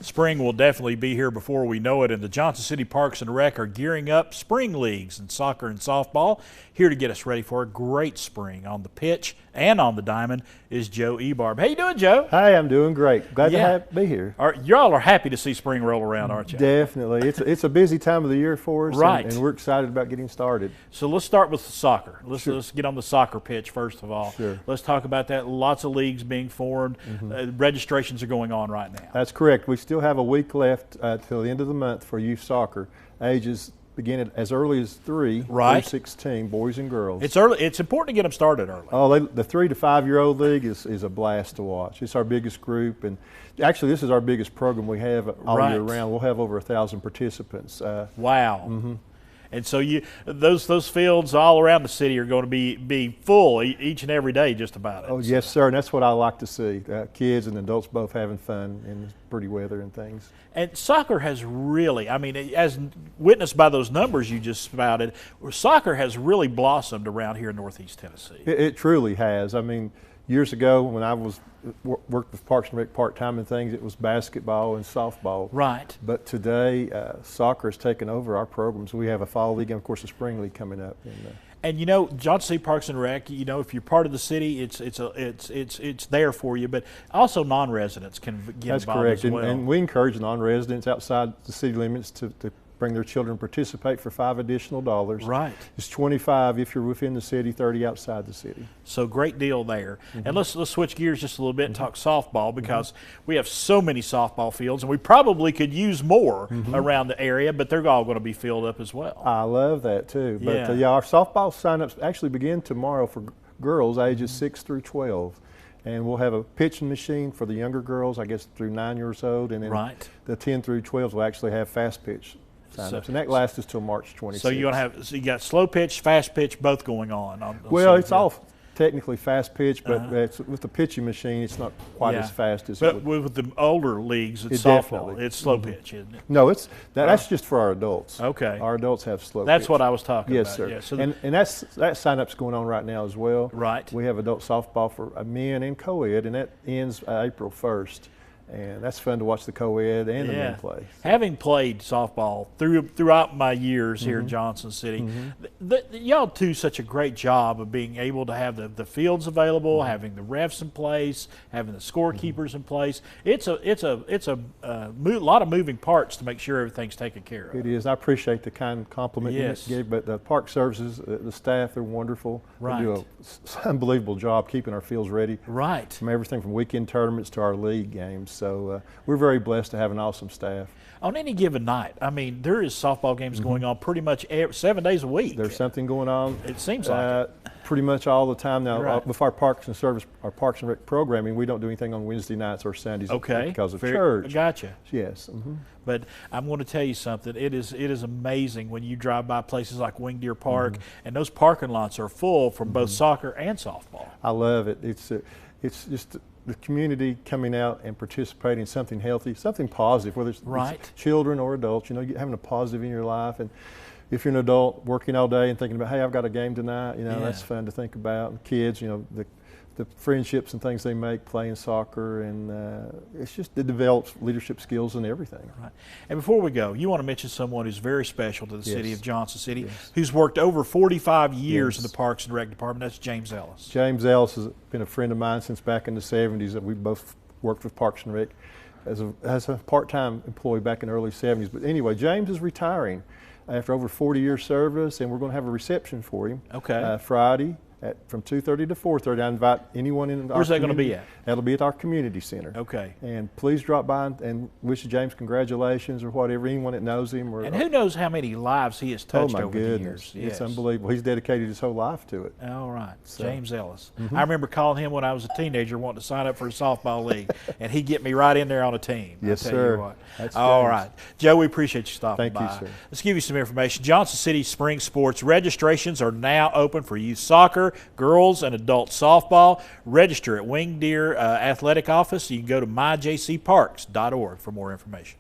Spring will definitely be here before we know it, and the Johnson City Parks and Rec are gearing up spring leagues in soccer and softball. Here to get us ready for a great spring on the pitch and on the diamond is Joe Ebarb. How you doing, Joe? Hi, I'm doing great. Glad to be here. Y'all are happy to see spring roll around, aren't you? Definitely. It's a busy time of the year for us, right? And we're excited about getting started. So let's start with soccer. Let's get on the soccer pitch first of all. Sure. Let's talk about that. Lots of leagues being formed. Registrations are going on right now. That's correct. We still have a week left till the end of the month for youth soccer. Ages begin as early as 3 through 16, boys and girls. It's early. It's important to get them started early. Oh, the 3 to 5 year old league is a blast to watch. It's our biggest group, and actually this is our biggest program we have all year round. We'll have over 1,000 participants. Wow. And so those fields all around the city are going to be full each and every day, just about. Oh, yes, sir, and that's what I like to see. Kids and adults both having fun in pretty weather and things. And soccer has really, I mean, as witnessed by those numbers you just spouted, soccer has really blossomed around here in Northeast Tennessee. It truly has. I mean, years ago when I worked with Parks and Rec part-time and things, it was basketball and softball. Right. But today, soccer has taken over our programs. We have a fall league and, of course, a spring league coming up. And you know, Johnson City Parks and Rec, you know, if you're part of the city, it's there for you. But also non-residents can get That's involved correct. as well. And we encourage non-residents outside the city limits to bring their children, participate for $5 additional. Right. It's $25 if you're within the city, $30 outside the city. So great deal there. And let's switch gears just a little bit and talk softball, because we have so many softball fields, and we probably could use more around the area, but they're all going to be filled up as well. I love that too. But our softball sign-ups actually begin tomorrow for girls ages 6 through 12. And we'll have a pitching machine for the younger girls, I guess through 9 years old, and then the 10 through 12s will actually have fast pitch sign-ups, and that lasts us till March 26th. So you're going to have, you got slow pitch, fast pitch, both going on well, it's all technically fast pitch, but with the pitching machine, it's not quite as fast as it would. But with the older leagues, it's softball. It's slow pitch, isn't it? No, that's just for our adults. Okay. Our adults have slow pitch. That's what I was talking about. Yes, sir. Yeah, so and that sign-up's going on right now as well. Right. We have adult softball for men and co-ed, and that ends April 1st. And that's fun to watch the co-ed and the men play. Having played softball throughout my years here in Johnson City, y'all do such a great job of being able to have the fields available, having the refs in place, having the scorekeepers in place. It's a lot of moving parts to make sure everything's taken care of. It is. I appreciate the kind compliment you gave, but the park services, the staff, they're wonderful. Right. They do an unbelievable job keeping our fields ready. Right. From everything from weekend tournaments to our league games. So we're very blessed to have an awesome staff. On any given night, I mean, there is softball games going on pretty much 7 days a week. There's something going on. It seems like it. Pretty much all the time now. With our Parks and Rec programming, we don't do anything on Wednesday nights or Sundays because of church. Gotcha. Yes. But I'm going to tell you something. It is amazing when you drive by places like Wing Deer Park, and those parking lots are full from both soccer and softball. I love it. It's just the community coming out and participating in something healthy, something positive, whether it's children or adults, you know, having a positive in your life. And if you're an adult working all day and thinking about, hey, I've got a game tonight, you know, that's fun to think about. And kids, you know, the friendships and things they make playing soccer, and it's just, it develops leadership skills and everything. Right. And before we go, you want to mention someone who's very special to the city of Johnson City, who's worked over 45 years in the Parks and Rec Department. That's James Ellis. James Ellis has been a friend of mine since back in the 70s. That we both worked with Parks and Rec as a part-time employee back in the early 70s. But anyway, James is retiring after over 40 years service, and we're going to have a reception for him Friday from 2:30 to 4:30. I invite anyone in our community. Where's that going to be at? That'll be at our community center. Okay. And please drop by and wish James congratulations or whatever, anyone that knows him. And who knows how many lives he has touched over the years. It's unbelievable. He's dedicated his whole life to it. All right. So. James Ellis. I remember calling him when I was a teenager wanting to sign up for a softball league, and he'd get me right in there on a team. Yes, sir. That's all right. Joe, we appreciate you stopping by. Thank you, sir. Let's give you some information. Johnson City Spring Sports registrations are now open for youth soccer, girls, and adult softball. Register at Wing Deer Athletic Office. You can go to myjcparks.org for more information.